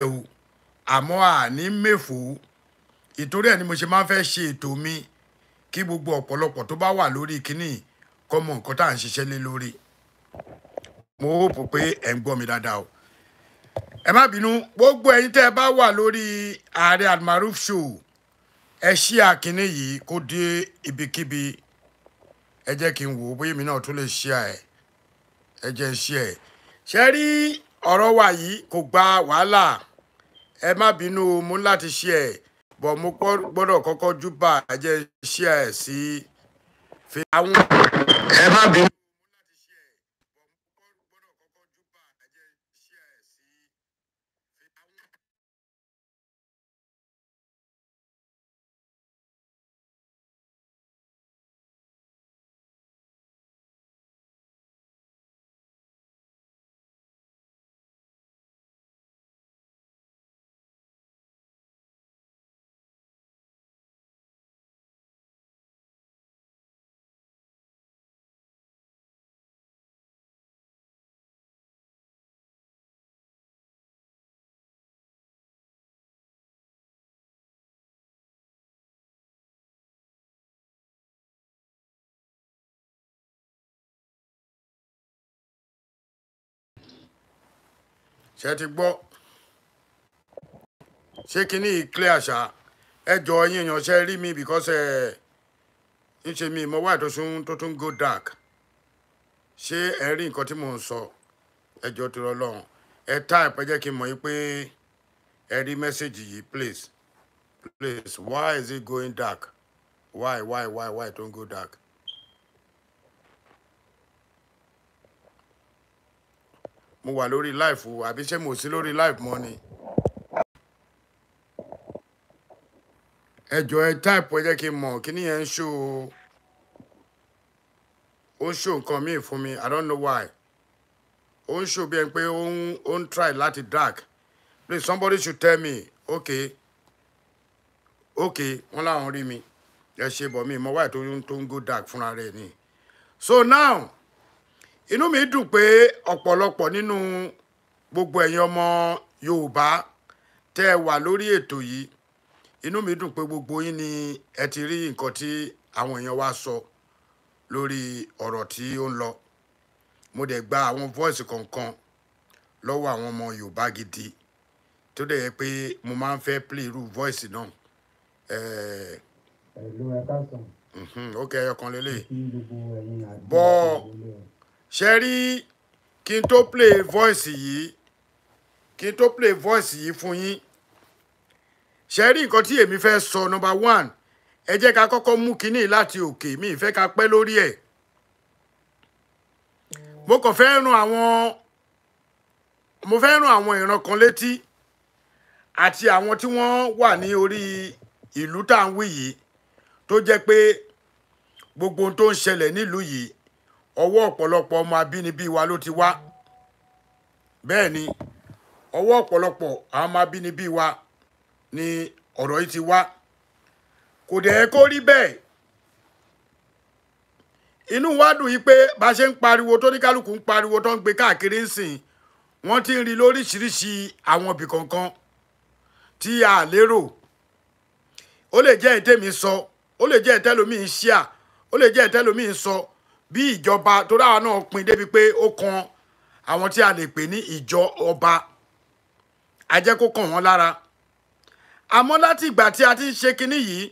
o àmọ́ àní mẹ́fò ìtorí ẹ̀ ni mo ṣe máa ń fẹ́ ṣe ètò mi kí gbogbo ọ̀pọ̀lọpọ̀ tó bá wà lórí kínní kọ́ mọ nǹkan tá à ń ṣiṣẹ́ lé lórí mo hope pé ẹ̀ ń gbọ́ mi dáadáa o ẹ má bínú gbogbo ẹ̀yin tẹ́ ẹ bá wà lórí Ààrẹ Almaroof show ẹ ṣí àkíní yìí kó dé ibikíbi ẹ jẹ́ kí n wò ó bóyá èmi náà tún lè ṣí ẹ jẹ́ ṣí ẹ ṣe rí ọ̀rọ̀ wa yìí kò gba wàhálà ẹ má bínú mo ń láti ṣí ẹ bọ̀ mo gbọ́dọ̀ kọ́kọ́ júbà ẹ jẹ́ ṣí ẹ sí fi àwọn ẹ má bínú. ṣe ti gbọ́ ṣé kíní clear ṣá ẹ jọ yín èèyàn ṣe rí mi because ń ṣe mi mo wà tó tún go dark ṣé ẹ rí nǹkan tí mò ń sọ ẹ jọ tó lọ́rùn ẹ type ẹ jẹ́ kí n mọ̀ yín pé ẹ rí mẹ́sẹ̀gì yìí please why is it going dark why don't go dark. mo wà lórí live o àbí ṣé mo sí lórí live mọ́ ni ẹ jọ ẹ type ẹ jẹ́ kí n mọ̀ kíní yẹn ń show ó ń show nǹkan míì fún mi I don't know why ó ń show bí ẹni pé ó ń try láti dark please somebody should tell me okay wọ́n láwọn rí mi ẹ ṣe bọ̀ mí mo wá tó ń go dark fúnra rẹ̀ ni so now inú mi dùn pé ọ̀pọ̀lọpọ̀ nínú gbogbo ẹ̀yin ọmọ Yorùbá tẹ́ ẹ wà lórí ètò yìí inú mi dùn pé gbogbo yín ni ẹ ti rí nǹkan tí àwọn èèyàn wa sọ lórí ọ̀rọ̀ tí ó ń lọ mo dẹ̀ gba àwọn voice kọ̀ọ̀kan lọ́wọ́ àwọn ọmọ Yorùbá gidi tó dẹ̀ yẹ pé mo máa ń fẹ́ play irú voice náà ok ẹyọkan lélẹ̀ bọ́ ṣe rí kí n tó play voice yìí fún yín ṣe rí nǹkan tí èmi fẹ́ sọ number one ẹ jẹ́ ká kọ́kọ́ mú kinní láti òkè mi ìfẹ́ ká pẹ́ lórí ẹ̀ mo fẹ́ rán àwọn ìran kan létí àti àwọn tí wọ́n wà ní orí ìlú tá à ń wí yìí tó jẹ́ pé gbogbo ohun tó ń ṣẹlẹ̀ nílùú yìí ọwọ́ ọ̀pọ̀lọpọ̀ ọmọ abínibí wa ló ti wá bẹ́ẹ̀ ni ọwọ́ ọ̀pọ̀lọpọ̀ àwọn ọmọ abínibí wa ni ọ̀rọ̀ yìí ti wá kò dẹ̀ kó rí bẹ́ẹ̀ inú wa dùn yìí pé bá ṣe ń pariwo tó ní kálukú ń pariwo tó ń gbé káàkiri ńsìn wọ́n ti ń rí lóríṣiríṣi àwọn ibì kankan tí a lérò ó lè jẹ́ ìtẹ́mi sọ ó lè jẹ́ ìtẹ́lómi ń ṣíà ó lè jẹ́ ìtẹ́lómi ń sọ bí ìjọba tó dáwà náà pín débi pé ó kan àwọn tí a lè pè ní ìjọ ọba ajẹ́ kó kàn wọ́n lára àmọ́ láti ìgbà tí a ti ń ṣe kinní yìí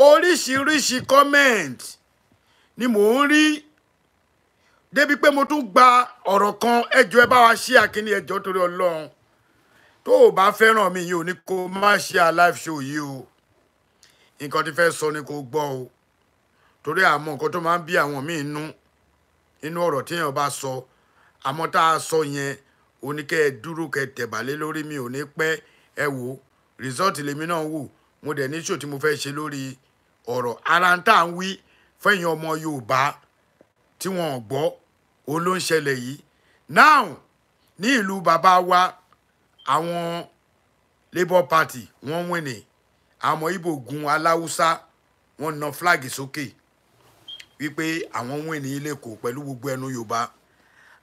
oríṣiríṣi comment ni mò ń rí débi pé mo tún gba ọ̀rọ̀ kan ẹjọ́ ẹ bá wa ṣí àkíní ẹjọ́ torí Ọlọ́run tó o bá fẹ́ràn mi yìí ò ní kó má ṣe live show yìí o nǹkan tí fẹ́ sọ ni kò gbọ́ o torí àmọ́ nǹkan tó máa ń bí àwọn míì inú ọ̀rọ̀ tí èèyàn bá sọ àmọ́ tá a sọ yẹn oníkẹ́ ẹ dúró kẹ́ tẹ̀bálẹ̀ lórí mi ò ní pẹ́ ẹ wò result lèmi náà wò mo dẹ̀ ní show tí mo fẹ́ ṣe lórí ọ̀rọ̀ ara ń tà ń wí fẹ́yìn ọmọ Yorùbá tí wọ́n gbọ́ òun ló ń ṣẹlẹ̀ yìí now ní ìlú bàbá wa àwọn Labour Party wọ́n wìnì àwọn Ìgbò gun aláwùsá wọ́n na flag sókè wípé àwọn wìnì ilé kò pẹ̀lú gbogbo ẹnu Yorùbá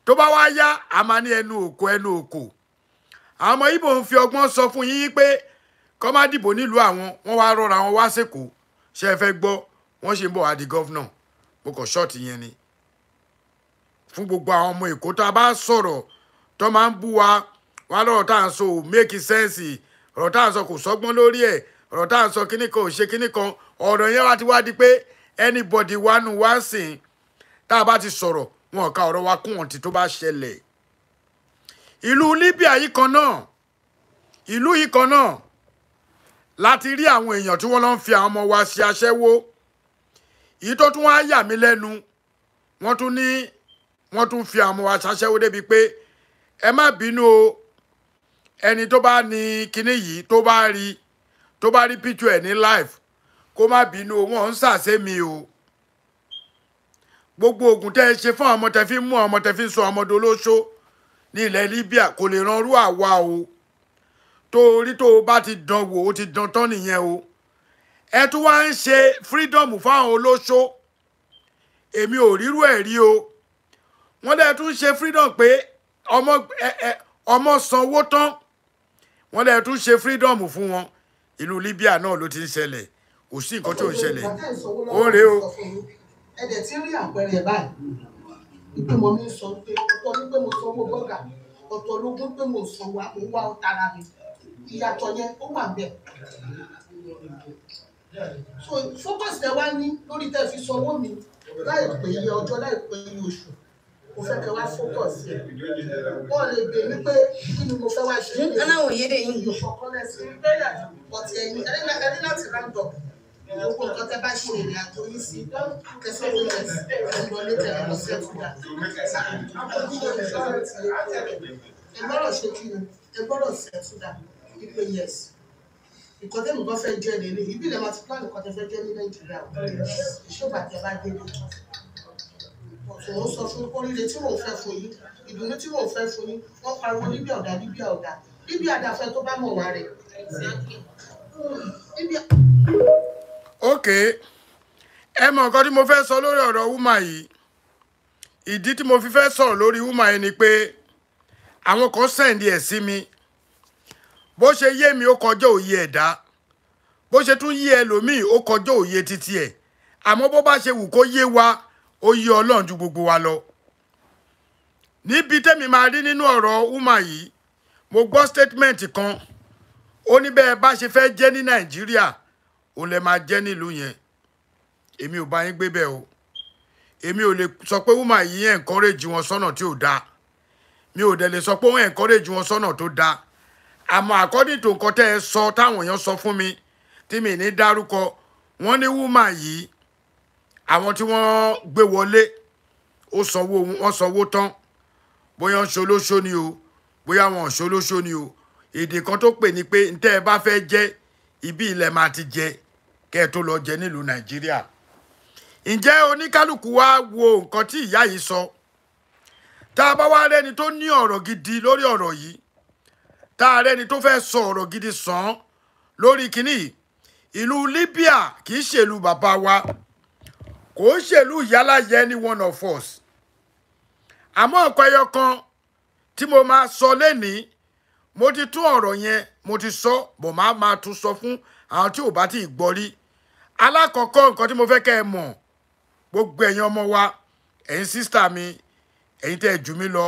tó bá wá yá a máa ní ẹnu òkò àwọn ọmọ Ìgbò ń fi ọgbọ́n sọ fún yín pé kó má dìbò nílùú àwọn wọ́n wá rọra wọn wá sẹ́kọ̀ọ́ ṣe é fẹ́ gbọ́ wọ́n ṣe ń bọ̀ wá di gọ́vnà mo kàn ṣọ́ọ̀tì yẹn ni fún gbogbo àwọn ọmọ Èkó tá a bá sọ̀rọ̀ tó máa ń bú wa wá lọ́rọ̀ tá à ń sọ ò make sense ọ̀rọ̀ tá à ń sọ kò sọ́gbọ́n lórí ẹ̀ ọ̀rọ̀ tá à ń sọ kíní kan ò ṣe kíní kan ọ̀rọ̀ yẹn wá ti wá di pé anybody wá nù wá sìn tá a bá ti sọ̀rọ̀ wọn ká ọ̀rọ̀ wa kún ọ̀ntì tó bá ṣẹlẹ̀ ìlú Libya yìí kan náà ìlú yìí kan náà láti rí àwọn èèyàn tí wọ́n lọ ń fi àwọn ọmọ wa ṣe aṣẹ́wó èyí tó tún wá yà mí lẹ́nu wọ́n tún fi àwọn ọmọ wa ṣaṣẹ́wó débi pé ẹ má bínú o ẹni tó bá ní kinní yìí tó bá rí picture ẹ̀ ní live kó má bínú o wọ́n ń ṣàṣe mi o gbogbo oògùn tẹ́ ẹ ṣe fún àwọn ọmọ tẹ́ fi mú àwọn ọmọ tẹ́ fi ń sọ ọmọdé olóṣó ní ilẹ̀ Libya kò lè ranrú àwa o torí tó o bá ti dán wò ó ti dán tán nìyẹn o ẹ tún wá ń ṣe freedom fáwọn olóṣó èmi ò rírú ẹ̀ rí o wọ́n dẹ̀ tún ṣe freedom pé ọmọ sanwó tán wọ́n dẹ̀ tún ṣe freedom fún wọn ìlú Libya náà ló ti ń ṣẹlẹ̀ kò sí nǹkan tí ò ń ṣẹlẹ̀ ó rèé o. ẹ̀dẹ̀ tí ń rí àpẹẹrẹ báyìí ìpè mọ́ mi sọ pé ọ̀tọ̀ ní pé mo sanwó bọ́gà ọ̀tọ̀ lógún pé mo sanwó àpòwá ọ̀tara mi ìyàtọ̀ yẹn ó wà bẹ́ẹ̀. so focus tẹ wá ní lórí tẹ fi sanwó mi láìpẹ́ iye ọjọ́ láìpẹ́ iye oṣù mo fẹ́ kẹ́ wá focus yẹn wọ́n lè gbè mí pé kí ni mo fẹ́ wá ṣe é aláwọ̀ yédè yìí yóò fọkànlẹ̀ sí bẹ́ẹ̀ ọ̀tí ẹni láti round up gbogbo nǹkan tẹ́ bá ṣe ìrìn àjò yìí sí kẹsàn-án ló yẹ ẹ̀rọ létẹ̀ ẹ̀rọ sẹ́tùdà ẹgbọ́rọ̀ ṣe kí ni ẹgbọ́rọ̀ sẹ́tùdà ìpè yes nǹkan tẹ́mi kan fẹ́ jẹ́ nílé ibi ilẹ̀ máa ti plan nǹkan tẹ́ fẹ́ jẹ́ ní Nàìjíríà ìṣègbà tẹ́ bá dé ní wọ́n sọ fún oríire tí wọ́n fẹ́ fún yín ìdùnnú tí wọ́n fẹ́ fún yín wọ́n pariwo Libya ọ̀dà Libya ọ̀dà Libya dàfẹ́ tó bá mọ̀ wá rẹ̀ ok ẹ mọ nǹkan tí mo fẹ́ sọ lórí ọ̀rọ̀ woman yìí ìdí tí mo fi fẹ́ sọ̀rọ̀ lórí woman yìí ni pé àwọn kan sẹ́ǹdì ẹ̀ sí mi bó ṣe yé mi ó kọjá òye ẹ̀dá bó ṣe tún yé ẹlòmíì ó kọjá òye títí ẹ̀ àmọ́ bó bá ṣe wù kó yé wa ó yé Ọlọ́run ju gbogbo wa lọ níbi tẹ́mi máa rí nínú ọ̀rọ̀ woman yìí mo gbọ́ statement kan ó ní bẹ́ẹ̀ bá ṣe fẹ́ jẹ́ ní Nàìjíríà ó lè máa jẹ́ nílùú yẹn èmi ò bá yín gbé bẹ́ẹ̀ o èmi ò lè sọ pé woman yìí encourage wọn sọ́nà tí ò dáa mi ò dẹ̀ lè sọ pé wọ́n encourage wọn sọ́nà tó dáa àmọ́ according to nǹkan tẹ́ ẹ sọ táwọn èèyàn sọ fún mi tí mi ní dárúkọ wọ́n ní woman yìí àwọn tí wọ́n gbé wọlé wọ́n sanwó tán bóyá ń ṣolóṣó ni o bóyá wọn ò ṣolóṣó ni o èdè kan tó pè ní pé ntẹ́ ẹ bá fẹ́ jẹ́ ibi ilẹ̀ máa ti jẹ kẹ́ ẹ tó lọ jẹ nílùú Nàìjíríà ǹjẹ́ oníkálukú wá wo nǹkan tí ìyá yìí sọ tá a bá wá rẹ́ni tó ní ọ̀rọ̀ gidi lórí ọ̀rọ̀ yìí tá a rẹ́ni tó fẹ́ sọ ọ̀rọ̀ gidi sàn lórí kínní ìlú Libya kì í ṣèlú bàbá wa kò ń ṣèlú ìyálàyẹ any one of us àmọ́ nǹkan ẹyọ kan tí mo máa sọ lénìí mo ti tún ọ̀rọ̀ yẹn mo ti sọ bọ̀ máa tún sọ fún àwọn tí ò bá ti gbọ́ rí alákọ̀ọ́kọ́ nǹkan tí mo fẹ́ kẹ́ ẹ mọ̀ gbogbo ẹ̀yin ọmọ wa ẹ̀yin sísítà mi ẹ̀yin tẹ́ ẹ jù mí lọ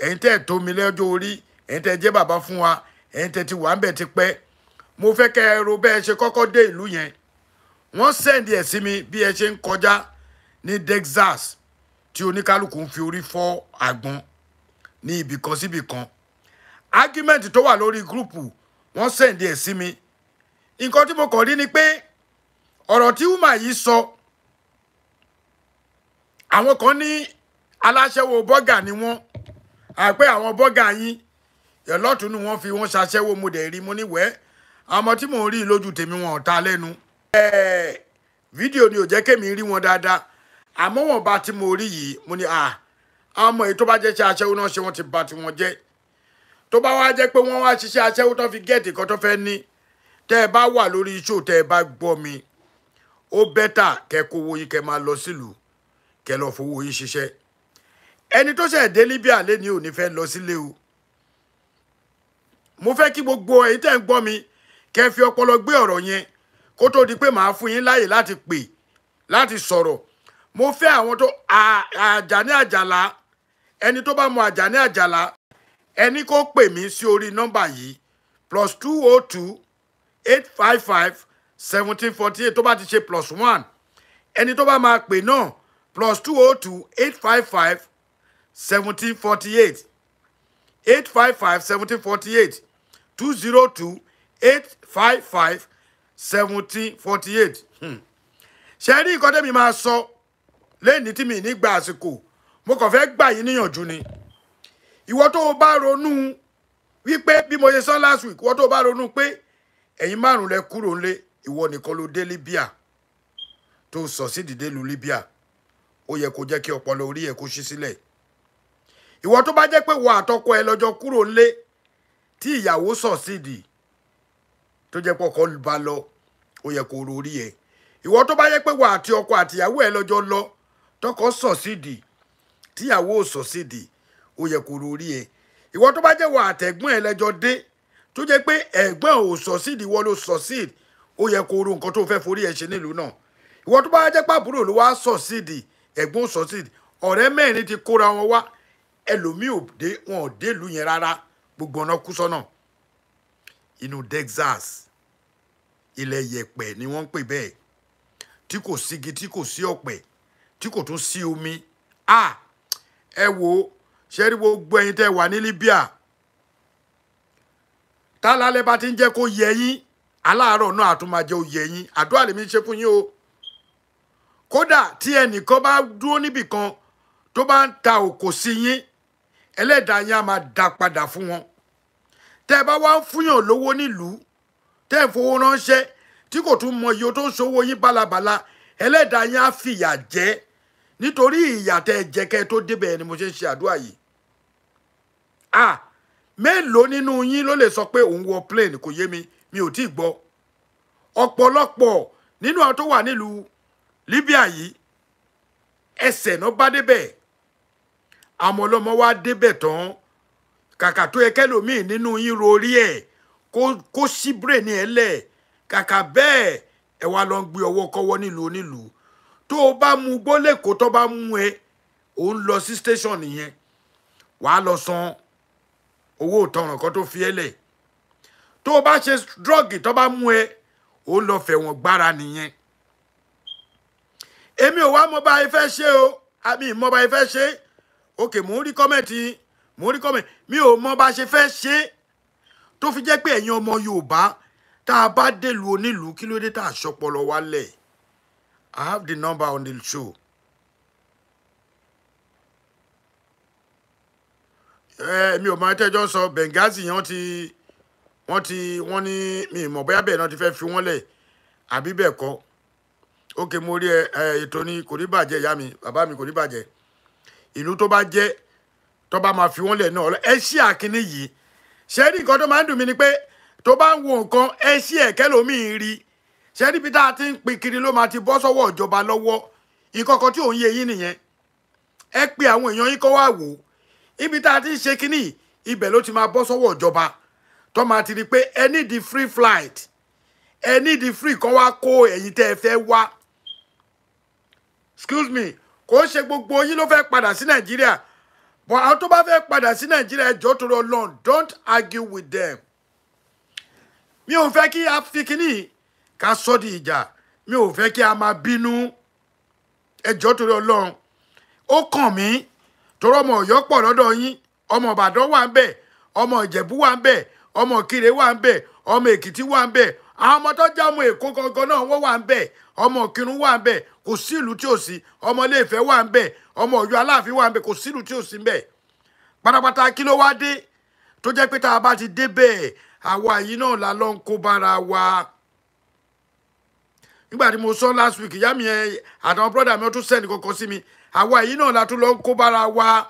ẹ̀yin tẹ́ ẹ tó mi lọ́jọ́ orí ẹ̀yin tẹ́ ẹ jẹ́ bàbá fún wa ẹ̀yin tẹ́ ti wà ń bẹ̀ ti pẹ́ mo fẹ́ kẹ́ ẹ ro bẹ́ẹ̀ ṣe kọ́kọ́ dé ìlú yẹn wọ́n sẹ́ndì ẹ̀ sí mi bí ẹ ṣe ń kọjá ní Texas tí oníkálukú ń fi orí fọ́ àgbọn ní ibì kan síbì kan argument tó wà lórí gúrùpù wọ́n sẹ́ndì ẹ̀ sí mi nǹkan tí mo kàn rí ni pé ọ̀rọ̀ tí woman yìí sọ àwọn kan ní aláṣẹ́wó bọ́gà ni wọ́n àpé àwọn bọ́gà yín ẹ̀lọ́tún ni wọ́n fi wọ́n ṣaṣẹ́wó mo dẹ̀ rí mo ní wẹ́ àwọn tí mò ń rí lójú tèmi wọn ò ta lẹ́nu fídíò ni ò jẹ́ kémi rí wọn dáadáa àmọ́ wọn bá tí mo rí yìí mo ní àwọn ọmọ èyí tó bá jẹ́ ṣe aṣẹ́wó náà ṣe wọ́n ti bà tí wọ́n jẹ́ tó bá wá jẹ́ pé wọ́n wá ṣiṣẹ́ aṣẹ́wó tó fi gẹ́ẹ̀tì kan tó fẹ́ ní tẹ́ ẹ bá wà lórí iṣó tẹ́ ẹ bá gbọ́ mi ó bẹ́tà kẹ́ kówó yín kẹ́ máa lọ sílùú kẹ́ lọ fowó yín ṣiṣẹ́ ẹni tó ṣẹ̀ dé Libya lé ní òní fẹ́ lọ sílé o mo fẹ́ kí gbogbo ẹ̀yin tẹ́ ń gbọ́ mi kẹ́ fi ọpọlọ gbé ọ̀rọ̀ yẹn kó tó di pé màá fún yín láyè láti pè láti sọ̀rọ̀. Mo fẹ́ àwọn tó Àjàní Àjàlá, ẹni tó bá mọ Àjàní Àjàlá, ẹni kó pè mí sí orí nọ́mbà yìí +202 855 1748 tó bá ti ṣe +1. Ẹni tó bá máa pè náà +202 855 1748 855 1748 202 855 1748. Ṣé rí nǹkan tẹ́mi máa sọ lẹ́ni tí mi nígbà àsìkò, mo kàn fẹ́ gbà yín níyànjú ni. Ìwọ tó o bá ronú wípé bí mo ṣe sọ last week, ìwọ tó o bá ronú pé ẹ̀yin márùn lẹ kúrò ńlé, ìwọ nìkan ló dé Libya tó sọ sí dìde lu Libya, ó yẹ kó jẹ́ kí ọpọlọ orí ẹ kó ṣí sílẹ̀. Ìwọ tó bá jẹ́ pé wọ àtọkọ ẹ lọ́jọ́ kúrò ńlé tí ìyàwó sọ sídìí tó jẹ́ pé ọkọ bá lọ, ó yẹ kó ro orí ẹ. Ìwọ tó bá jẹ́ pé wọ àti ọkọ àti ìyàwó ẹ lọ́jọ́ lọ tọkọ sọ sídìí tí ìyàwó sọ sídìí, ó yẹ kó ro orí ẹ. Ìwọ tó bá jẹ́ wọ àtẹ̀gbọ́n ẹ lẹ́jọ́ dé tó jẹ́ pé ẹ̀gbọ́n ò sọ sídìí, ìwọ ló sọ sídìí, ó yẹ kó ro nǹkan tó fẹ́ forí ẹ ṣe nílùú náà. Ìwọ tó bá jẹ́ pàbúrò ló wá sọ sídìí, ẹ̀gbọ́n sọ sídìí, ọ̀rẹ́ mẹ́rin ti kóra wọn wá, ẹlòmíì wọn ò dé ìlú yẹn rárá, gbogbo ọ̀nà kú sọ́nà. Inú Texas, ilẹ̀ yẹ̀pẹ̀ ni wọ́n ń pè bẹ́ẹ̀, tí kò sígi, tí kò sí ọ̀pẹ, tí kò tún sí omi. Ẹ wo, ṣe rí gbogbo ẹ̀yin tẹ́ wà ní Libya, tálálẹ́ bá ti ń jẹ́ kó yẹ yín, aláàárọ̀ náà àtúnmájẹ́ ó yẹ yín. Àdúrà lèmi ṣe fún yín o. Kódà tí ẹnìkan bá dúró níbì kan tó bá ń ta òkò sí yín, ẹlẹ́dàá yín á máa dá padà fún wọn. Tẹ́ bá wá ń fúnyàn lówó nílùú, tẹ́ ń fowó ránṣẹ́ tí kò tún mọ iye tó ń ṣòwò yín bálabàla, ẹlẹ́dàá yín á fìyà jẹ nítorí ìyà tẹ́ jẹ kẹ́ tó débẹ̀ ni mo ṣe ń ṣe àdúrà yìí. Mélòó nínú yín ló lè sọ pé òun wọ plane? Kò yé mi, mi ò tí gbọ́. Ọ̀pọ̀lọpọ̀ nínú àwọn tó wà nílùú Libya yìí, ẹsẹ̀ náà bá débẹ̀. Àwọn ọlọ́mọ wá débẹ̀ tán, kàkà tó yẹ kẹ́lòmíì nínú yín rorí ẹ̀ kó sí brain ẹ̀ lẹ̀, kàkà bẹ́ẹ̀ ẹ wá lọ gbé ọwọ́ kọ́wọ́ nílùú onílùú. Tó o bá mu gbólẹ́kọ̀ọ́ tó bá mú ẹ, ò ń lọ sí station nìyẹn, wàá lọ san owó ìtanràn kan tó fi ẹ́ lẹ̀. Tó o bá ṣe drug tó bá mú ẹ, ò ń lọ fẹ̀wọ̀n gbára nìyẹn. Èmi ò wá mọ bá ẹ fẹ́ ṣe o, àmì mọ bá ẹ fẹ́ ṣe. Okay, mo ń rí kọ́mẹ̀ntì, mi ò mọ bá ṣe fẹ́ ṣe tó fi jẹ́ pé ẹ̀yin ọmọ Yorùbá tá a bá dèlú onílùú, kí ló dé tá a ṣọpọlọ wálẹ̀. I have the number on the show. Mi ò mọ ẹtẹ́jọ́ sọ Benghazi yẹn wọ́n ní mi mọ̀ bóyá bẹ́ẹ̀ náà ti fẹ́ fi wọ́n lẹ̀ àbí bẹ́ẹ̀ kọ́. Okay, mo rí ètò ní kò ní bàjẹ́ ìyá mi, bàbá mi kò ní bàjẹ́. Ìlú tó bá jẹ́ tó bá máa fi wọ́n lẹ̀ náà, ẹ ṣí àkíní yìí. Ṣé rí nǹkan tó máa ń dùn mí ni pé tó bá ń wo nǹkan, ẹ ṣí ẹ̀kẹ́ lómi rí. Ṣé rí bí tá a ti ń pin kiri ló máa ti bọ́ sọ́wọ́ ìjọba lọ́wọ́. Ìkọ̀kọ̀ tí òun yé yín nìyẹn. Ẹ pe àwọn èèyàn yín kó wá wò. Ibi tá a ti ń ṣe kíní, ibẹ̀ ló ti máa bọ́ sọ́wọ́ ìjọba. Tó máa ti rí pé ẹ ní di free flight. Ẹ ní di free kan wá kó ẹ̀yin tẹ́ ẹ fẹ́ wá. Excuse me, kò ṣe gbogbo yín ló fẹ́ padà sí Nàìjíríà. But àwọn tó bá fẹ́ padà sí Nàìjíríà, ẹ jọ̀ọ́ torí Ọlọ́run, don't argue with them. Mi ò fẹ́ kí a fi kíní ká sọ di ìjà. Mi ò fẹ́ kí a máa bínú. Ẹ jọ̀ọ́ torí Ọlọ́run. Ó kàn mí torí ọmọ Ọ̀yọ́ pọ̀ lọ́dọ̀ yín. Ọmọ Ìbàdàn wà ńbẹ̀, ọmọ Ìjẹ̀bú wà ńbẹ̀, ọmọ Ìkirè wà ńbẹ̀, ọmọ Èkìtì wà ńbẹ̀. Àwọn ọmọ tó jẹ́ ọmọ Èkó gangan náà wọ́n wà ńbẹ̀. Ọmọ Ìkìrun wà ńbẹ̀, kò sí ìlú tí ò sí. Ọmọ Ilé-Ifẹ̀ wà ńbẹ̀, ọmọ Ọ̀yọ́ Aláàfin wà ńbẹ̀, kò sí ìlú tí ò sí ńbẹ̀. Pátápátá kí ló wá dé tó jẹ́ pé tá a bá ti débẹ̀, àwa yìí náà la lọ ń kó bára wa. Nígbà tí mo sọ last week, ìyá mi àtàwọn brother mi ó tún send kankan sí mi, àwa yìí náà la tún lọ ń kó bára wa.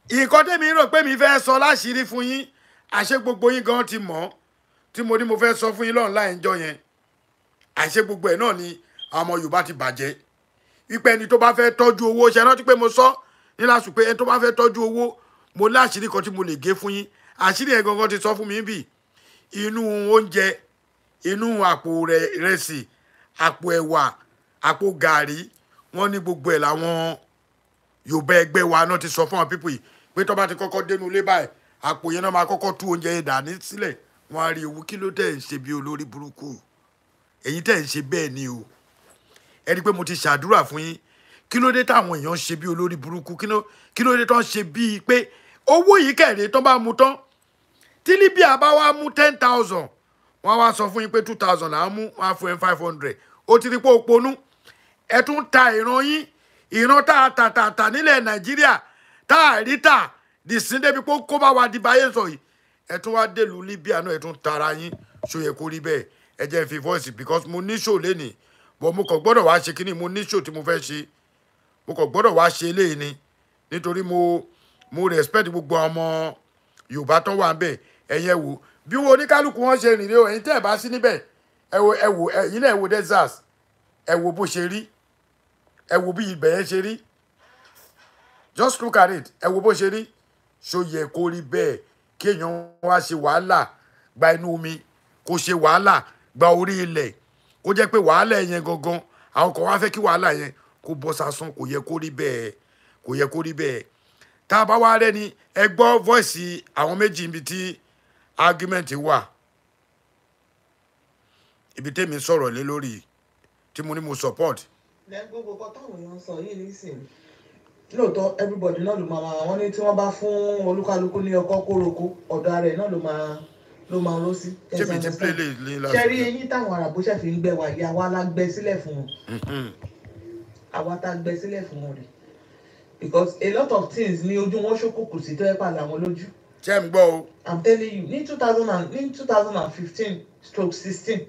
Nǹkan tẹ́mi rò pé mi fẹ́ sọ láṣìírí fún yín, àṣé gbogbo yín gan ti mọ̀, tí mo ní mo fẹ́ sọ fún yín online ńjọ́ yẹn. Àṣé gbogbo ẹ̀ náà ni àwọn ọmọ Yorùbá ti bàjẹ́. Wípé ẹni tó bá fẹ́ tọ́jú owó, ṣe rántí pé mo sọ ní lásù pé ẹni tó bá fẹ́ tọ́jú owó, mo láṣìírí kan tí mo lè gé fún yín. àṣírí ẹ̀ gangan ti sọ fún mi bí inú oúnjẹ inú àpò ìrẹsì àpò ẹ̀wà àpò gàrí wọ́n ní gbogbo ẹ̀ làwọn Yorùbá ẹgbẹ́ wa náà ti sọ fún àwọn pípọ̀ yìí pé tó bá ti kọ́kọ́ dénú ilé báyìí àpò yẹn náà máa kọ́kọ́ tú oúnjẹ yẹn dání sílẹ̀ wọ́n á rí ewu kí ló tẹ̀ ń ṣe bí olórí burúkú èyí tẹ̀ ń ṣe bẹ́ẹ̀ ni o ẹ rí i pé mo ti ṣàdúrà fún yín kí ló dé táwọn èèyàn ṣe bí olórí burúkú kí ló dé tán ṣe bíi pé owó yìí kẹ̀rẹ́ tán bá mu tán tí Libya bá wá mú 10,000 wọ́n wá sọ fún yín pé 2,000 là ń mú wọ́n á fún ẹ 500 ó ti rí pé ó ponú ẹ tún ta ìran yín ìran tá a tà nílẹ̀ Nàìjíríà tá a rí tà dìsín débi pé kó bá wa di báyé sọ yìí ẹ tún wá dèlú Libya náà ẹ tún tara yín ṣó yẹ kó rí bẹ́ẹ̀ ẹ jẹ́ fi voice because mo ní show lénìí but mo kàn gbọ́dọ̀ wá ṣe kíní mo ní show tí mo fẹ́ ṣe mo kàn gbọ́dọ̀ wá ṣe eléyìí ni nítorí mo respect gbogbo ọmọ Yorùbá tó wà níbẹ̀ ẹ̀yin ẹ wò bí wo oníkálukú wọn ṣe rìn rè o ẹ̀yin tẹ́ ẹ̀ bá sí níbẹ̀ ẹ wò ẹ̀yin náà ẹ wò desert ẹ wò bó ṣe rí ẹ wò bí ibẹ̀ yẹn ṣe rí just look at it ẹ wò bó ṣe rí ṣó yẹ kó rí bẹ́ẹ̀ kí èèyàn wá ṣe wàhálà gba inú omi kó ṣe wàhálà gba orí ilẹ̀ kó jẹ́ pé wàhálà yẹn gangan àwọn kan wá fẹ́ kí wàhálà yẹn kó bọ́ sásán kò yẹ kó rí bẹ́ẹ̀ kò yẹ kó rí bẹ́ẹ̀ tá a bá wá rẹ́ni ẹ gbọ́ voice àwọn méjì níbi tí argument wà ibi tèmi sọ̀rọ̀ lé lórí tí mo ní mo support. gbogbo kan táwọn èèyàn sọ yìí nísìnyí lóòótọ́ everybody náà ló máa wọ́n ní tí wọ́n bá fún olúkálukú ní ọkọ́ kóroko ọ̀dọ̀ rẹ̀ náà ló máa ró sí. ṣébi ti play lè lásìkò. ṣe rí eyín táwọn àràbó ṣẹ̀ fi ń gbẹ wá yìí àwa la gbẹ sílẹ̀ fún wọn. àwa tá gbẹ sílẹ̀ fún wọn rẹ̀ because a lot of things ní ojú wọn ṣókòkò sí tó ẹ pa làwọn lójú. ṣé ń gbọ́ o. I'm telling you ní 2015/16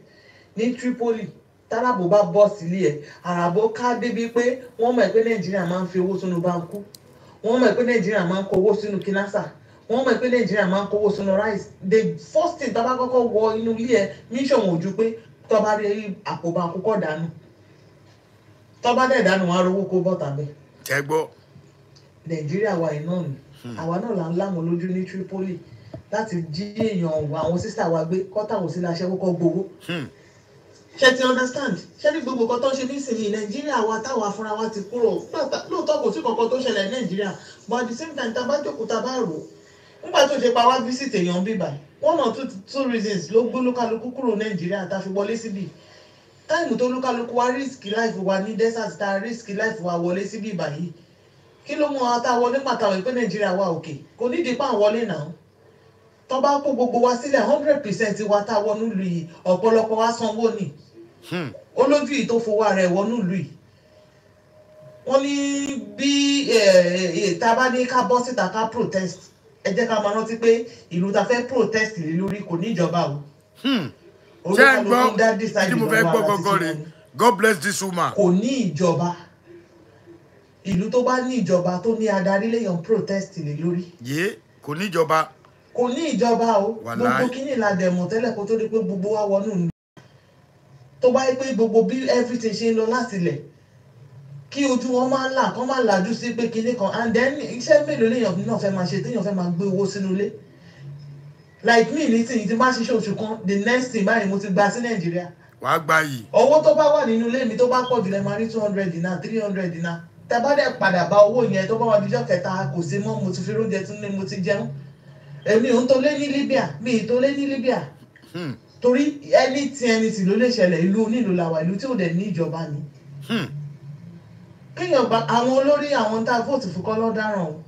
ní Tripoli táràbò bá bọ́ sílé ẹ̀ àràbò ká débi pé wọ́n mọ̀ pé Nàìjíríà máa ń fi owó sínú báńkù wọ́n mọ̀ pé Nàìjíríà máa ń kó owó sínú kínásà wọ́n mọ̀ pé Nàìjíríà máa ń kó owó sínú rice the first thing tó bá kọ́kọ́ wọ inú ilé ẹ̀ mission wọn ò ju pé tó bá rí àpò báńkù kọ́ dànù tó bá dẹ̀ dànù wọn á rówó kó bọ́tà bẹ́ẹ̀. ẹ gbọ́. Nàìjíríà wa iná ni àwa náà là ń láwọn lójú ní Tripoli láti jí èèyàn àwọn sísà wa gbé kọ́tàwọ̀ sí láṣẹ́wó kọ́ gbowó. Ṣé ti understand? Ṣé ní gbogbo kan tó ń ṣe nísìnyí Nàìjíríà wa táwọn afúnra wa ti kúrò lóòótọ́ kò sí kankan tó ṣẹlẹ̀ Nàìjíríà but at the same time tá a bá jókòó tá a bá rò ó nígbà tó ṣe pa wá visit èèyàn bíbà one or two reasons ló gbé olúkálukú kúrò Nàìjíríà tá a fi wọlé síbì táìmù tó olúkálukú wa risk life wa ní desert tá a risk life wa wọlé síbì báyìí kí ló mú àwọn tá a wọlé pàtàkì pé Nàìjíríà wa òkè kò nídìí pa àwọn wọlé náà tó bá kó gbogbo wa sílẹ̀ 100% wa tá a wọnú ìlú yìí ọ̀pọ̀lọpọ̀ wa sanwó ni olójú yìí tó fowó ara ẹ̀ wọnú ìlú yìí wọ́n ní bí tá a bá ní ká bọ́ síta ká protest ẹ jẹ́ ká máa rántí pé ìlú ta fẹ́ protest lé lórí kò ní ìjọba o. ṣé ẹ gbọ́ tí mo fẹ́ gbọ́ gọ́gọ́ rẹ̀ God bless this woman. kò ní ìjọba ìlú tó bá ní ìjọba tó ní adarí léèyàn protest lé lórí. yé kò ní ìjọba. kò ní ìjọba o gbogbo kíní la dẹ̀mọ̀ tẹ́lẹ̀ kó tó di pé gbogbo wa wọnú ìlú tó bá yẹ pé gbogbo bí everything ṣe ń lọ láti ilẹ̀ kí ojú wọn máa ń là kán máa làjú sí pé kinní kan and then iṣẹ́ mélòó léèyàn náà fẹ́ máa ṣe téèyàn fẹ́ máa gbé owó sínú ilé like me nísìnyí tí bá ṣiṣẹ́ oṣù kan the next thing báyìí mo ti gba sí Nàìjíríà. wàá gba yìí. owó tó bá wà nínú ilé mi tó bá pọ̀ jù lẹ́ máa rí 200 dinar 300 dinar tẹ́ bá dẹ̀ padà bá owó yẹn tó bá wà díjọ́ kẹta kò sí mọ́ mo ti fi oúnjẹ tún ní mo ti jẹun èmi ò ń tó lé ní Libya mi ì tó lé ní Libya torí anything ló lè ṣẹlẹ̀ ìlú onílù làwà ìlú tí ò dẹ̀ ní ìjọba ni. kéèyàn gba àwọn olórí àwọn tá a vote fún kọ́ lọ́daràn o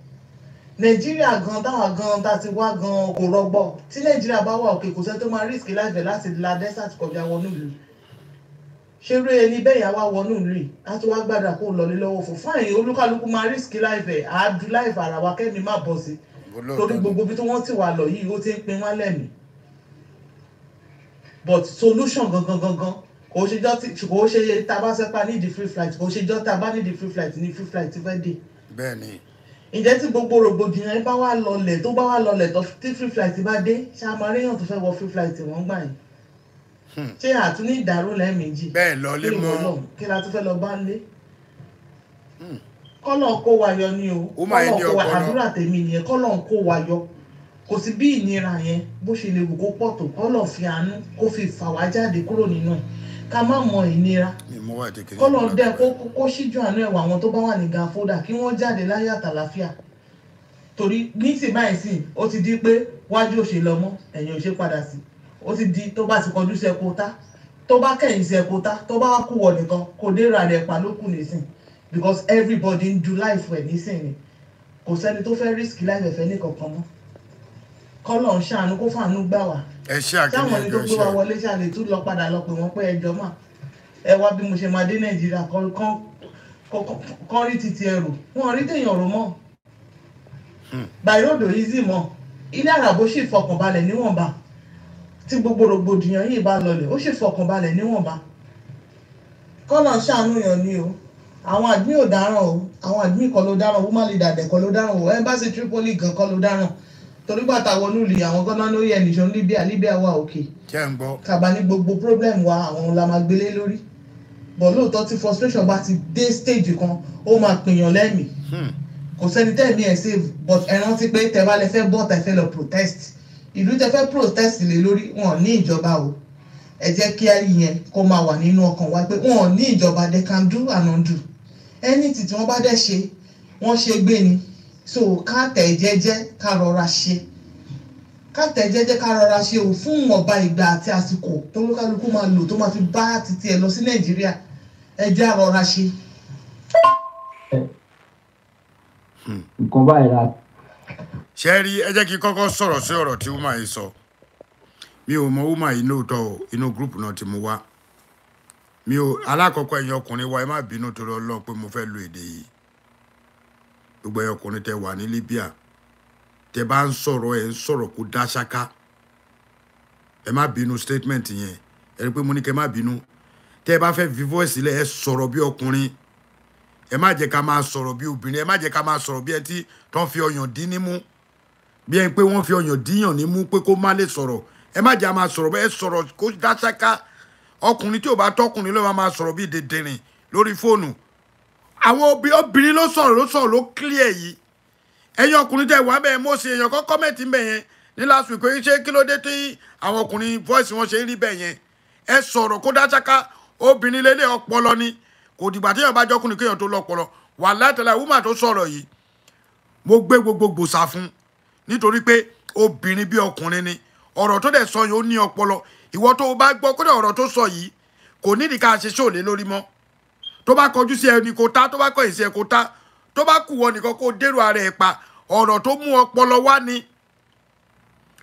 Nàìjíríà gan táwa gan tá a ti wá gan kò rọgbọ tí Nàìjíríà bá wà òkè kò sẹ́ tó máa risk láìpẹ́ láti la desert kọjá wọnú ìlú ṣeré ẹni bẹ́ẹ̀ yà wá wọnú ìlú yìí á tún wá gbàdà kó lọlé lọ́wọ́ fún fáyìn olúkálukú máa risk láìpẹ́ àádú láìpẹ́ ara wa kẹ́mi má bọ̀ sí torí gbogbo bí tí wọ́n ti wà lọ yìí ó ti ń pin wá lẹ́mìí but solution gangan kò ṣe tá a bá fẹ́ pa ní the free flight kò ṣe jọ́ tá a bá ní the free flight ní free flight fẹ́ dé. bẹ́ẹ̀ni. ǹjẹ́ tí gbogbo rògbòdìyàn bá wà lọlẹ̀ tó bá wà lọlẹ̀ tó tí free flight bá dé ṣàmárẹ́yàn tó fẹ́ wọ free flight wọ́n gbà yín. ṣé àtúní ìdàrú lẹ́ẹ̀mejì. bẹ́ẹ̀ lọ lé mọ́. kí la tún fẹ́ lọ bá ń lé. kọ́lọ̀ ń kó wa yọ ni o. ó máa ń ní ọpọlọ. àdúrà tèmi nìyẹn kọ́lọ̀ ń kó wa yọ. kò sí bí ìnira yẹn bó ṣe lè wù kó pọ̀ tó kọ́lọ̀ fi àánú kó fi fà wá jáde kúrò nínú ká má mọ ìnira kọ́lọ̀ dẹ́ kó ṣíjú àánú ẹ̀wà àwọn tó bá wà ní gàfódà kí wọ́n jáde láyé àtàlàfíà torí ní sì báyìí sí ó ti di pé wájú ò ṣe lọ mọ́ ẹ̀yìn ò ṣe padà sí ó ti di tó bá ti kọjú sí ẹ̀kọ́ tá tó bá kẹ̀yìn sí ẹ̀kọ́ tá tó bá wá kú wọ nìkan kò dé ra rẹ̀ pa lókù nísìn because everybody ń du life ẹ̀ nísìn ni kò sẹ́ni tó fẹ́ risk life ẹ̀fẹ́ ní kankan mọ́ kọ́lọ̀ ń ṣàánú kó fàánú gbà wá táwọn ẹni tó gbé wa wọlé ṣàlè tún lọ padà lọ pé wọ́n pé ẹjọ́ mà ẹ wá bí mo ṣe máa dé Nàìjíríà kọ́ rí títí ẹrù wọn rí téèyàn rò mọ́ bàìròdò easy mọ́ ilé àràbò sì fọkànbalẹ̀ níwọ̀nba tí gbogbo rògbòdìyàn yìí bá lọlẹ̀ ó sì fọkànbalẹ̀ níwọ̀nba kọ́lọ̀ ń ṣàánú yàn ni o àwọn àdmí ò dáràn o àwọn àdmí kan ló dáràn woman leader dẹ̀ kan ló dáràn o embassy Tripoli gan kan ló dáràn torí gbàtà wọnú ìlú àwọn gánà lórí ẹnìṣàn Libya wà òkè kàbá ní gbogbo problem wa àwọn la máa gbélé lórí bọ̀ lóòótọ́ tí frustration bá ti dé stage kan ó máa pèèyàn lẹ́mìí kò sẹ́ni tẹ́ẹ̀mí ẹ̀ save but ẹ rántí pé tẹ́ bá lè fẹ́ bọ́ tẹ́ fẹ́ lọ protest ìlú tẹ́ fẹ́ protest lé lórí wọn ní ìjọba o ẹ jẹ́ kí yẹn kó máa wà nínú ọkàn wa pé wọn ní ìjọba they can do and undo anything tí wọ́n bá dẹ̀ ṣe wọ́n ṣe gbé ni so ká tẹ̀ jẹ́jẹ́ ká rọra ṣe o fún ọba ìgbà àti àsìkò tó lókàlùkù máa lò tó máa fi bá títí ẹ lọ sí Nàìjíríà ẹ jẹ́ á rọra ṣe. nǹkan báyìí la. ṣe rí ẹ jẹ́ kí n kọ́kọ́ sọ̀rọ̀ sí ọ̀rọ̀ tí woman yìí sọ mi ò mọ woman yìí lóòótọ́ o inú group náà ti mú wá mi ò alákọ̀ọ́kọ́ ẹ̀yin ọkùnrin wa ẹ má bínú torí Ọlọ́run pé mo fẹ́ lo èdè yìí gbogbo ẹ̀yin ọkùnrin tẹ wà ní Libya tẹ bá ń sọ̀rọ̀ ẹ̀ ń sọ̀rọ̀ kó dá ṣáká ẹ má bínú statement yẹn ẹ rí pé mo ní kẹ́ má bínú tẹ bá fẹ́ fi voice sílẹ̀ ẹ sọ̀rọ̀ bí ọkùnrin ẹ má jẹ́ ká máa sọ̀rọ̀ bí obìnrin ẹ má jẹ́ ká máa sọ̀rọ̀ bí ẹ tí tó ń fi ọyàn dín nímú bí ẹ pé wọ́n fi ọyàn díyàn nímú pé kó má lè sọ̀rọ̀ ẹ má jẹ́ máa sọ̀rọ̀ bẹ́ẹ̀ sọ̀rọ̀ kó dá ṣáká ọkùnrin tí ò bá tọkùnrin ló máa sọ̀rọ̀ bí dèdèrìn lórí fóònù àwọn obìnrin ló sọ̀rọ̀ ló clear yìí ẹ̀yin ọkùnrin tẹ́ wà bẹ́ẹ̀ mo ṣe èèyàn kan kọ́mẹ̀tì mbẹ̀ yẹn ní last week pé ṣé kí ló dé tí àwọn ọkùnrin voice wọn ṣe ń rí bẹ́ẹ̀ yẹn ẹ sọ̀rọ̀ kó dá ṣáká obìnrin lélẹ̀ ọpọlọ ni kò dìgbà tí èèyàn bá jọkùnrin kéèyàn tó lọ́pọlọ wà látàlá woman tó sọ̀rọ̀ yìí mo gbé gbogbo gbòòsà fún nítorí pé obìnrin bí ọkùnrin ni ọ̀rọ̀ tó dẹ̀ sọ yìí ó ní ọpọlọ ìwọ tó o bá gbọ́ kódà ọ̀rọ̀ tó sọ yìí kò nídìí ká ṣe ṣòlè lórí mọ́ tó bá kọjú sí ẹni kò tá tó bá kọ̀yìn sí ẹ kò tá tó bá kù wọ nìkan kó dèrò ara ẹ̀ pa ọ̀rọ̀ tó mú ọpọlọ wá ni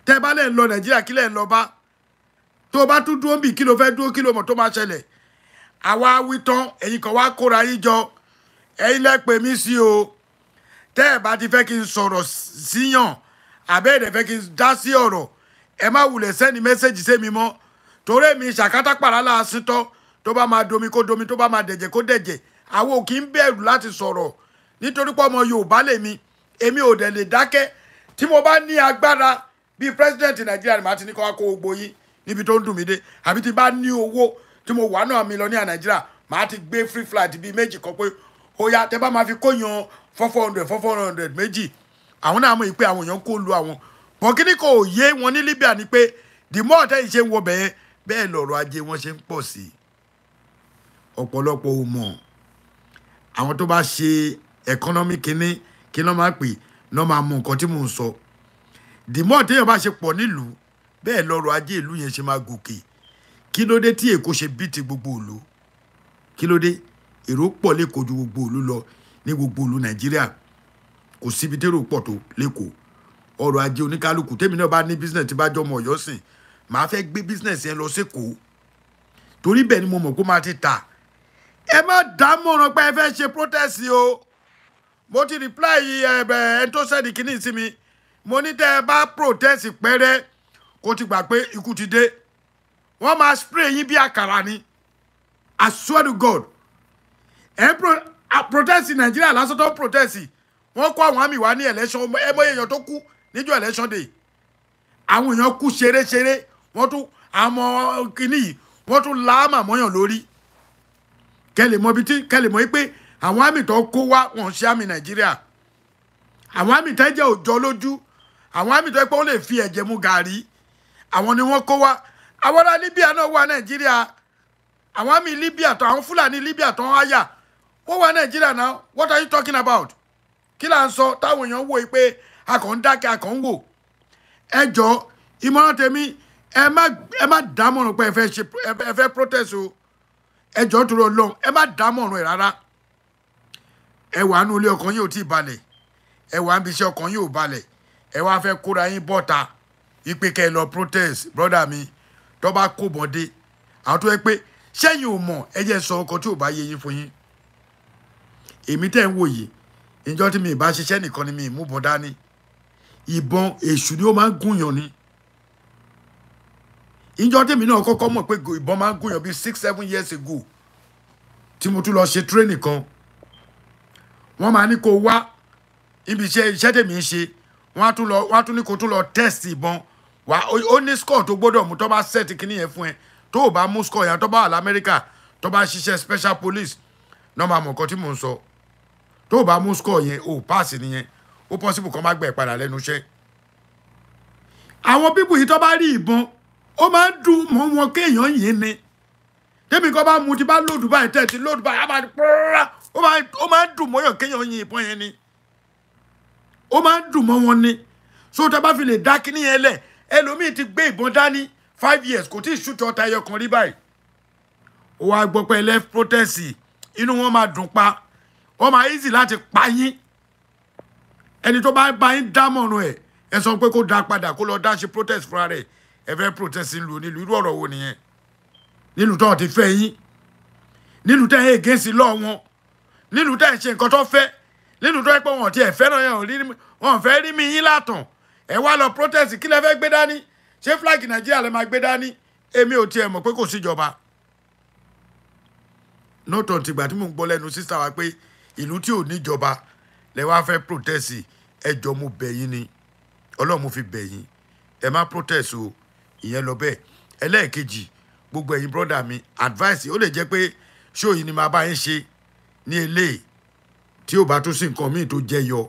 tẹ́ bá lẹ̀ ń lọ Nàìjíríà kí lẹ̀ ń lọ bá tó bá tún dúró bì kí ló fẹ́ dúró kí ló mọ̀ tó máa ṣẹlẹ̀ àwa wí tán ẹ̀yin kan wá kóra yín jọ ẹ̀yin lẹ pè mí sí o tẹ́ ẹ̀ bá ti fẹ́ kí n sọ̀rọ̀ síyàn àbẹ́ ẹ̀dẹ̀ fẹ́ kí n dá sí ọ̀rọ̀ ẹ má wulẹ̀ sẹ́ni mẹ́sẹ̀jì sẹ́mi mọ́ torí mi ṣàkátà pàrà láàsìntọ́ tó bá máa domi kó domi tó bá máa dẹ̀jẹ̀ kó dẹ̀jẹ̀ àwọn ò kì í bẹ̀rù láti sọ̀rọ̀ nítorí pé ọmọ Yorùbá lèmi èmi ò dẹ̀ lè dákẹ́ tí mo bá ní agbára bíi president Nàìjíríà ni màá ti ní kó wá kó gbogbo yín níbi tó ń dùn mí dé àbí tí bá ní owó tí mo wà náà mílíọ̀nìyà Nàìjíríà màá ti gbé free flight bíi méjì kan pé ó yá tẹ́ bá máa fi kó yan 400 méjì àwọn náà mọ̀ yìí pé àwọn èèyàn kó lu àwọn bọ̀kíní kò yé wọn ní Libya ni pé the more tẹ́ ìṣe ń wọ bẹ́ẹ̀ bẹ́ẹ̀ lọ̀rọ̀ ajé wọn ṣe ń pọ̀ sí i ọ̀pọ̀lọpọ̀ ò mọ̀ àwọn tó bá ṣe economy kínní kí ló máa pè náà máa mọ nǹkan tí mò ń sọ the more téèyàn bá ṣe pọ̀ nílùú bẹ́ẹ̀ lọ̀rọ̀ ajé ìlú yẹn ṣe máa gòkè kí ló dé tí Èkó ṣe bí ti gbogbo ìlú kí ló dé èrò pọ̀ lẹ́kọ̀ọ́ ju gbogbo ìlú lọ ní gbogbo ìlú Nàìjíríà kò síbi tèrò pọ̀ tó lẹ́kọ̀ọ́ ọrọ̀ ajé oníkálukú tèmi náà bá ní business tí bá jọ ọmọ Ọ̀yọ́ sìn màá fẹ́ gbé business yẹn lọ sékòó torí bẹ́ẹ̀ ni mo mọ̀ kó máa ti tà ẹ má dámọ̀ràn pé ẹ fẹ́ ṣe protest o mo ti reply ẹ̀bẹ̀ tó sẹ́ni kìíní sí mi mo ní tẹ́ ẹ bá protest pẹ́rẹ́ kó ti gbà pé ikú ti dé wọ́n máa spray yín bí àkàrà ni I swear to God protest Nàìjíríà lásán tó protest wọ́n kó àwọn àmì wá ní election ẹ mọ èèyàn tó kú níjọ́ election day àwọn èèyàn kú ṣeré wọ́n tún àmọ́ kìíní yìí wọ́n tún láàmà mọ́yàn lórí kẹ́lẹ̀ mọ́ pé àwọn àmì tó kó wá wọ́n ṣe àmì Nàìjíríà àwọn àmì tẹ́ jẹ́ òjò lójú àwọn àmì tó yẹ pé ó lè fi ẹ̀jẹ̀ mu gàrí àwọn ni wọ́n kó wá àwọn ará Libya náà wà Nàìjíríà àwọn àmì Libya tó àwọn Fúlàní Libya tó ń háyà wọ́n wà Nàìjíríà náà what are you talking about kí là ń sọ táwọn èèyàn wò pé a kàn ń dákẹ́ a kàn ń wò ẹ jọ̀ọ́ ìmọ̀ràn tèmi ẹ má dámọ̀ràn pé ẹ fẹ́ protest o ẹ jọ̀ọ́ dúró lọ́hùn ẹ má dámọ̀ràn ẹ̀ rárá ẹ wà nínú ilé ọkàn yìí ò tí ì balẹ̀ ẹ wà níbi iṣẹ́ ọkàn yìí ò balẹ̀ ẹ wá fẹ́ kóra yín bọ́ta ipe kẹ́ ẹ lọ protest brother mi tó bá kó bọ́dé àwọn tó yẹ pé sẹ́yìn ò mọ̀ ẹ jẹ́ sọ ọkọ̀ tí ò bá yé yín fún yín èmi tẹ́ ń wò yìí ìjọ tí mi ì bá ṣiṣẹ́ nìkan ni mi ì mú bọ́ dání ìbọn èṣù ni ó máa ń gúnyàn ni ìjọ tèmi náà kọ́kọ́ mọ̀ pé ìbọn máa ń gúnyàn bíi 6-7 years ago tí mo tún lọ ṣe training kan wọ́n máa ní kó wá ibi iṣẹ́ tèmi ń ṣe wọ́n á tún ní kó tún lọ test ìbọn wá ó ní score tó gbọ́dọ̀ mú tó bá set kíní yẹn fún ẹ tó o bá mú score yẹn tó bá wà lamẹ́ríkà tó bá ṣiṣẹ́ special police náà máa mọ̀ nǹkan tí mò ń sọ tó o bá mú score yẹn o pass nìyẹn ó possible kan má gbẹ̀ padà lẹ́nu iṣẹ́ àwọn pípù yìí tó bá rí ìbọn ó máa ń dùn mọ́ wọn kéèyàn yìí ni tẹ́mi kan bá mu ti bá lòdù báyìí tẹ̀ ti lòdù báyìí ó máa ń dùn mọ́yàn kéèyàn yìí ìbọn yẹn ni ó máa ń dùn mọ́ wọn ni so tá bá fi lè dá kíní yẹn lẹ̀ ẹlòmíì ti gbé ìbọn dání 5 years kò tí ì ṣùtọ̀ ọ̀tá ẹyọ kan rí báyìí ó wá gbọ́ pé left protest inú wọn máa dùn pa wọ́n máa easy láti pa yín ẹni tó bá bá yín dámọ̀ràn ẹ̀ ẹ sọ pé kó dá padà kó lọ dá ṣe protest fúnra rẹ̀ ẹ fẹ́ protest nílùú irú ọ̀rọ̀ wo nìyẹn nílùú tó ti fẹ́ yín nílùú tẹ́ ẹ̀ gẹ̀ẹ́sì lọ́ wọn nílùú tẹ́ ẹ̀ ṣe nǹkan tó fẹ́ nílùú tó ẹ̀ pé wọ́n ti ẹ̀ fẹ́ràn yẹn wọ́n fẹ́ rí mi yín látàn ẹ wá lọ protest kí lẹ fẹ́ gbé dání ṣé flag Nàìjíríà lẹ máa gbé dání èmi ò tiẹ̀ mọ̀ pé kò síjọba nóòtọ̀ tìgbà tí mò ń gbọ́ lẹ́nu sísá wa pé ìlú tí ò níjọba lẹ wá fẹ́ protest ẹjọ́ mo bẹ̀ yín ni Ọlọ́run mo fi bẹ̀ yín ẹ má protest o ìyẹn lọ bẹ́ẹ̀ ẹlẹ́ẹ̀kejì gbogbo ẹ̀yin brọ́dà mi advice ó lè jẹ́ pé ṣó yìí ni màá bá yín ṣe ní eléyìí tí ò bá tún sí nǹkan míì tó jẹ́ yọ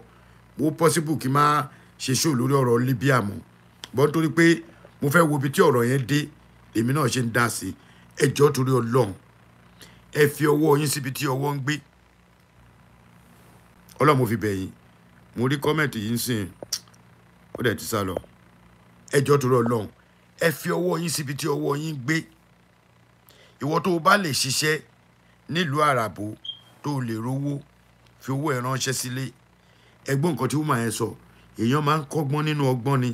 ó possible kí n má ṣe ṣó lórí ọ̀rọ̀ Libya mọ́ bọ́n nítorí pé mo fẹ́ wo ibi tí ọ̀rọ̀ yẹn dé èmi náà ṣe ń dá sí ẹjọ́ torí Ọlọ́run ẹ fi ọwọ́ yín síbi tí ọwọ́ ń gbé Ọlọ́run mo fi bẹ̀ yín mo rí kọ́mẹ̀ntì yìí ń sìn ó dẹ̀ ti sá lọ ẹjọ́ torí Ọlọ́run ẹ fi ọwọ́ yín síbi tí ọwọ́ yín gbé ìwọ tó o bá lè ṣiṣẹ́ nílùú àràbò tó o lè rówó fi owó ẹ̀ ránṣẹ́ sílé ẹgbọ́n nǹkan tí wọ́n máa ń sọ èèyàn máa ń kọ́gbọ́n nínú ọgbọ́n ni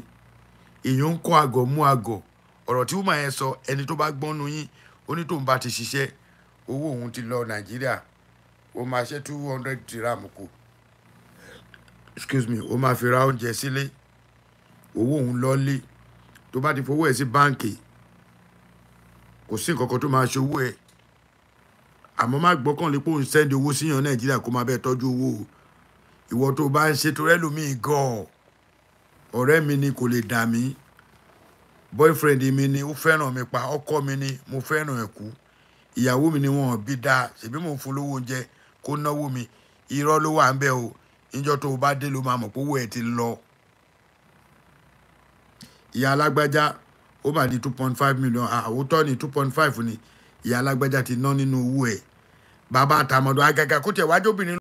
èèyàn ń kọ́ àgọ̀ mú àgọ̀ ọ̀rọ̀ tí wọ́n máa ń sọ ẹni tó bá gbọ́n nu yín ó ní tóun bá ti ṣiṣẹ́ owó òun ti lọ Nàìjíríà ó máa ṣe 200 dirham kù excuse me ó máa fi ra oúnjẹ sílé owó òun lọ́lé tó bá ti fowó ẹ̀ sí báǹkì kò sí nǹkan kan tó máa ṣe owó ẹ̀ àmọ́ má gbọ́kànlé pé òun sẹ́ndì owó síyàn Nàìjíríà kó máa bẹ́ẹ̀ tọ́jú owó ìwọ tó bá ń ṣe tó rẹ́lòmíì gan-an ọ̀rẹ́ mi ni kò lè dà mí boyfriend mi ni ó fẹ́ràn mi pa ọkọ mi ni mo fẹ́ràn ẹ̀ kú ìyàwó mi ni wọn bí dáa ṣèbí mo fún lówó oúnjẹ kó náwó mi irọ́ ló wà ń bẹ̀ o níjọ́ tó o bá dé ló máa mọ̀ pé owó ẹ̀ ti lọ ìyá alágbájá ó mà di 2.5 million àwòtọ́ ni 2.5 ni ìyá alágbájá ti ná nínú owó ẹ̀ bàbá àtàmọ̀dọ̀ àgàgà kó tẹ̀ wájú obìnrin